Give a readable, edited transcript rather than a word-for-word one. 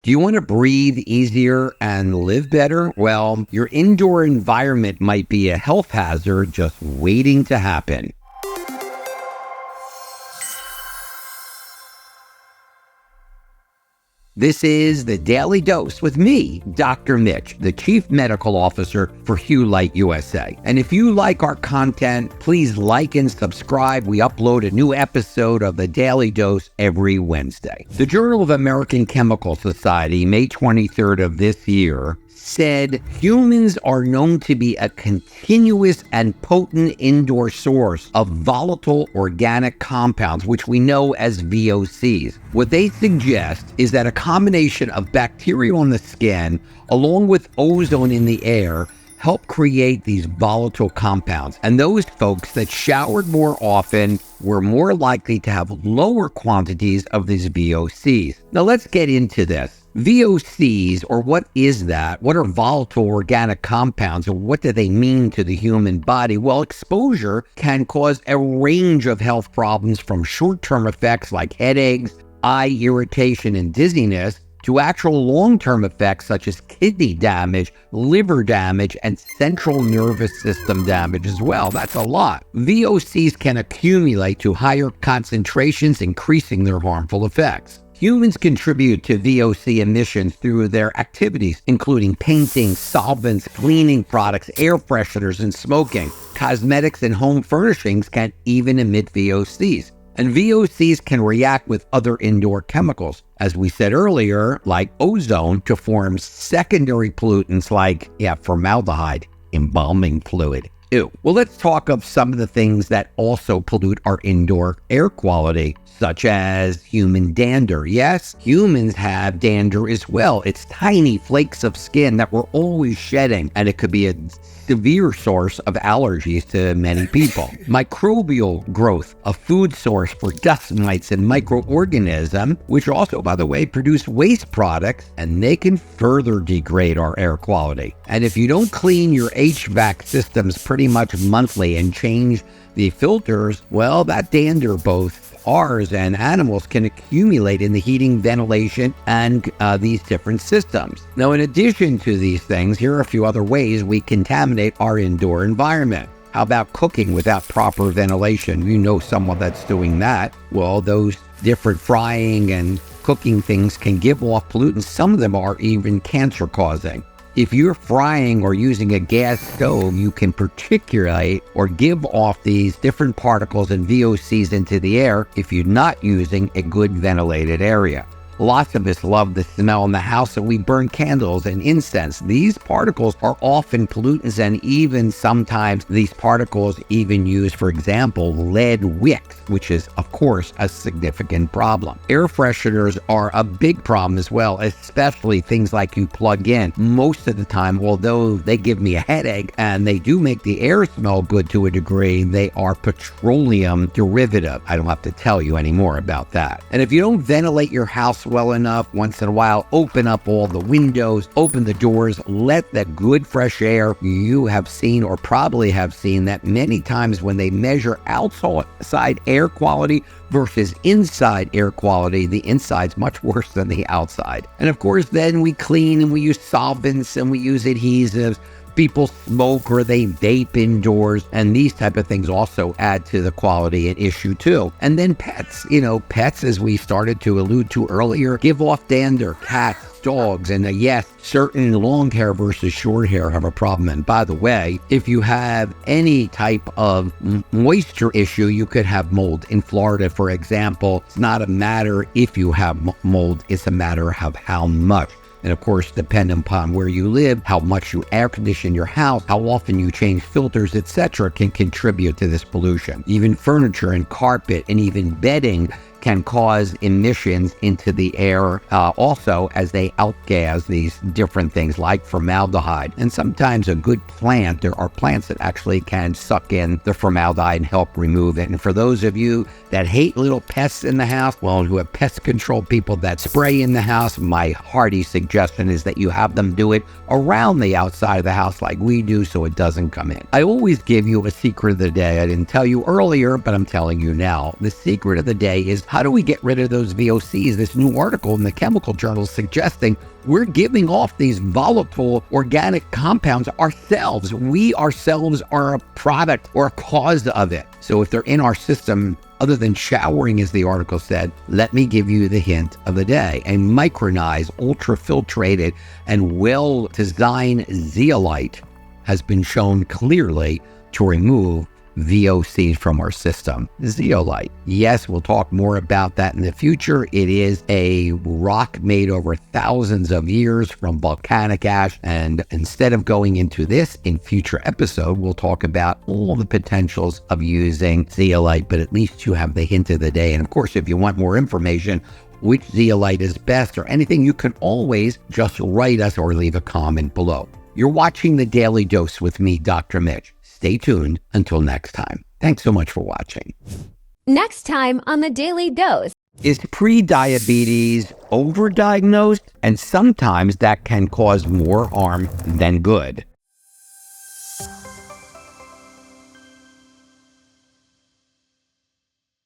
Do you want to breathe easier and live better? Well, your indoor environment might be a health hazard just waiting to happen. This is the Daily Dose with me, Dr. Mitch, the Chief Medical Officer for Light USA. And if you like our content, please like and subscribe. We upload a new episode of the Daily Dose every Wednesday. The Journal of American Chemical Society, May 23rd of this year, said humans are known to be a continuous and potent indoor source of volatile organic compounds, which we know as VOCs. What they suggest is that a combination of bacteria on the skin, along with ozone in the air, help create these volatile compounds. And those folks that showered more often were more likely to have lower quantities of these VOCs. Now let's get into this. VOCs, or what is that? What are volatile organic compounds, and what do they mean to the human body? Well, exposure can cause a range of health problems, from short-term effects like headaches, eye irritation, and dizziness, to actual long-term effects such as kidney damage, liver damage, and central nervous system damage as well. That's a lot. VOCs can accumulate to higher concentrations, increasing their harmful effects. Humans contribute to VOC emissions through their activities, including painting, solvents, cleaning products, air fresheners, and smoking. Cosmetics and home furnishings can even emit VOCs. And VOCs can react with other indoor chemicals, as we said earlier, like ozone, to form secondary pollutants like formaldehyde, embalming fluid. Ew. Well, let's talk of some of the things that also pollute our indoor air quality, such as human dander. Yes, humans have dander as well. It's tiny flakes of skin that we're always shedding, and it could be a severe source of allergies to many people. Microbial growth, a food source for dust mites and microorganisms, which also, by the way, produce waste products, and they can further degrade our air quality. And if you don't clean your HVAC systems pretty much monthly and change the filters, well, that dander, both ours and animals, can accumulate in the heating, ventilation, and these different systems. Now, in addition to these things, here are a few other ways we contaminate our indoor environment. How about cooking without proper ventilation? You know someone that's doing that. Well, those different frying and cooking things can give off pollutants. Some of them are even cancer-causing. If you're frying or using a gas stove, you can particulate or give off these different particles and VOCs into the air if you're not using a good ventilated area. Lots of us love the smell in the house, and we burn candles and incense. These particles are often pollutants, and even sometimes these particles even use, for example, lead wicks, which is, of course, a significant problem. Air fresheners are a big problem as well, especially things like you plug in. Most of the time, although they give me a headache and they do make the air smell good to a degree, they are petroleum derivative. I don't have to tell you any more about that. And if you don't ventilate your house well enough, once in a while, open up all the windows, open the doors, let that good fresh air. You have seen, or probably have seen, that many times when they measure outside air quality versus inside air quality, the inside's much worse than the outside. And of course, then we clean and we use solvents and we use adhesives. People smoke or they vape indoors, and these type of things also add to the quality and issue too. And then pets, pets, as we started to allude to earlier, give off dander. Cats, dogs, and yes, certain long hair versus short hair have a problem. And by the way, if you have any type of moisture issue, you could have mold. In Florida, for example, it's not a matter if you have mold, it's a matter of how much. And of course, depending upon where you live, how much you air condition your house, how often you change filters, etc., can contribute to this pollution. Even furniture and carpet and even bedding can cause emissions into the air also, as they outgas these different things like formaldehyde. And sometimes a good plant, there are plants that actually can suck in the formaldehyde and help remove it. And for those of you that hate little pests in the house, well, who have pest control people that spray in the house, my hearty suggestion is that you have them do it around the outside of the house like we do, so it doesn't come in. I always give you a secret of the day. I didn't tell you earlier, but I'm telling you now. The secret of the day is How do we get rid of those VOCs? This new article in the chemical journal is suggesting we're giving off these volatile organic compounds ourselves. We ourselves are a product or a cause of it. So if they're in our system, other than showering, as the article said, let me give you the hint of the day. A micronized, ultra-filtrated, and well-designed zeolite has been shown clearly to remove VOCs from our system. Zeolite. Yes, we'll talk more about that in the future. It is a rock made over thousands of years from volcanic ash. And instead of going into this in future episode, we'll talk about all the potentials of using zeolite, but at least you have the hint of the day. And of course, if you want more information, which zeolite is best or anything, you can always just write us or leave a comment below. You're watching The Daily Dose with me, Dr. Mitch. Stay tuned until next time. Thanks so much for watching. Next time on The Daily Dose. Is pre-diabetes overdiagnosed? And sometimes that can cause more harm than good.